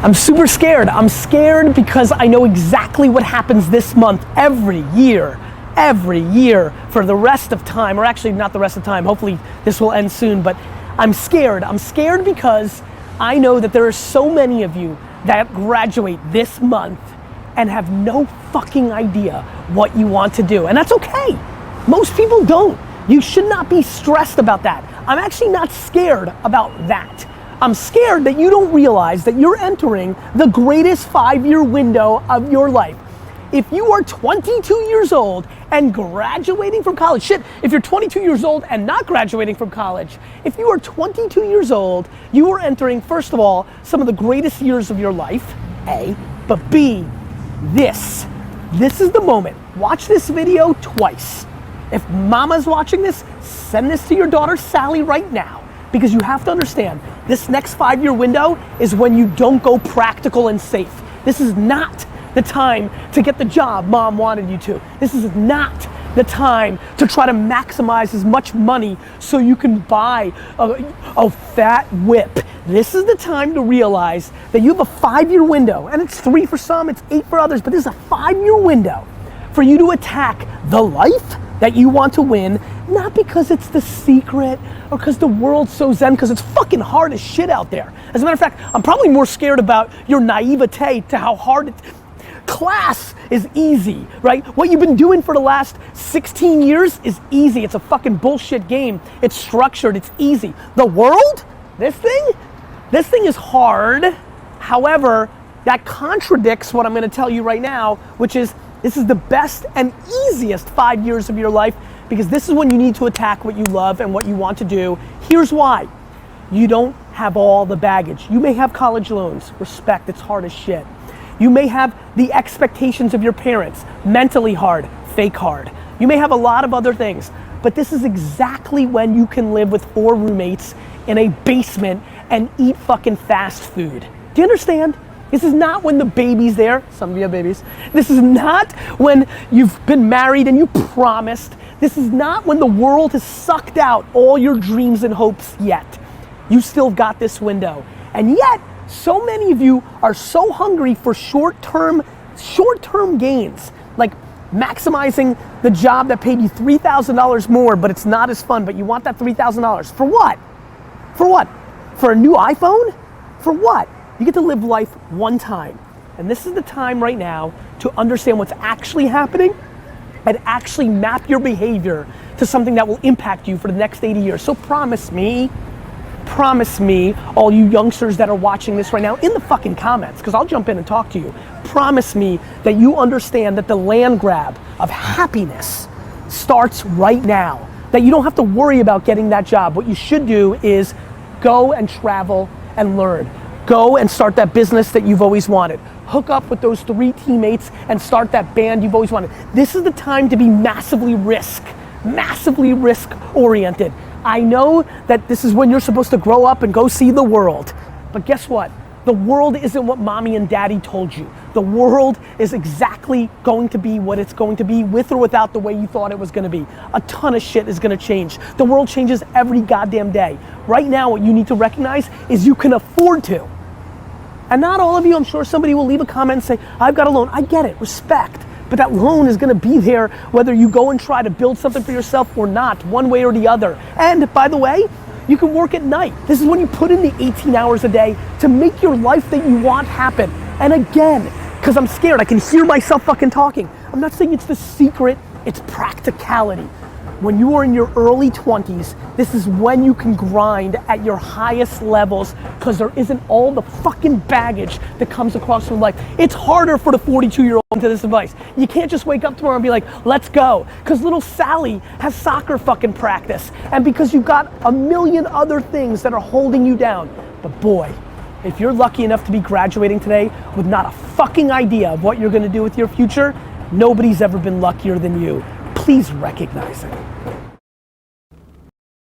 I'm super scared. I'm scared because I know exactly what happens this month every year for the rest of time, or actually not the rest of time, hopefully this will end soon, but I'm scared. I'm scared because I know that there are so many of you that graduate this month and have no fucking idea what you want to do, and that's okay. Most people don't. You should not be stressed about that. I'm actually not scared about that. I'm scared that you don't realize that you're entering the greatest 5-year window of your life. If you are 22 years old and graduating from college, shit, if you're 22 years old and not graduating from college, if you are 22 years old, you are entering, first of all, some of the greatest years of your life, A, but B, this is the moment. Watch this video twice. If mama's watching this, send this to your daughter Sally right now. Because you have to understand, this next 5-year window is when you don't go practical and safe. This is not the time to get the job mom wanted you to. This is not the time to try to maximize as much money so you can buy a fat whip. This is the time to realize that you have a 5-year window, and it's 3 for some, it's 8 for others, but this is a 5-year window for you to attack the life that you want to win, not because it's the secret or because the world's so zen, because it's fucking hard as shit out there. As a matter of fact, I'm probably more scared about your naivete to how hard it is. Class is easy, right? What you've been doing for the last 16 years is easy. It's a fucking bullshit game. It's structured, it's easy. The world, this thing is hard. However, that contradicts what I'm gonna tell you right now, which is this is the best and easiest 5 years of your life, because this is when you need to attack what you love and what you want to do. Here's why. You don't have all the baggage. You may have college loans, respect, it's hard as shit. You may have the expectations of your parents, mentally hard, fake hard. You may have a lot of other things, but this is exactly when you can live with 4 roommates in a basement and eat fucking fast food. Do you understand? This is not when the baby's there. Some of you have babies. This is not when you've been married and you promised. This is not when the world has sucked out all your dreams and hopes yet. You still got this window. And yet, so many of you are so hungry for short-term gains, like maximizing the job that paid you $3,000 more, but it's not as fun, but you want that $3,000. For what? For what? For a new iPhone? For what? You get to live life one time. And this is the time right now to understand what's actually happening and actually map your behavior to something that will impact you for the next 80 years. So promise me, all you youngsters that are watching this right now, in the fucking comments, because I'll jump in and talk to you. Promise me that you understand that the land grab of happiness starts right now. That you don't have to worry about getting that job. What you should do is go and travel and learn. Go and start that business that you've always wanted. Hook up with those 3 teammates and start that band you've always wanted. This is the time to be massively risk oriented. I know that this is when you're supposed to grow up and go see the world, but guess what? The world isn't what mommy and daddy told you. The world is exactly going to be what it's going to be, with or without the way you thought it was gonna be. A ton of shit is gonna change. The world changes every goddamn day. Right now, what you need to recognize is you can afford to. And not all of you, I'm sure somebody will leave a comment and say, I've got a loan. I get it, respect. But that loan is gonna be there whether you go and try to build something for yourself or not, one way or the other. And by the way, you can work at night. This is when you put in the 18 hours a day to make your life that you want happen. And again, because I'm scared, I can hear myself fucking talking. I'm not saying it's the secret, it's practicality. When you are in your early 20s, this is when you can grind at your highest levels, because there isn't all the fucking baggage that comes across your life. It's harder for the 42-year-old to this advice. You can't just wake up tomorrow and be like, let's go. Because little Sally has soccer fucking practice. And because you've got a million other things that are holding you down. But boy, if you're lucky enough to be graduating today with not a fucking idea of what you're gonna do with your future, nobody's ever been luckier than you. Please recognize it.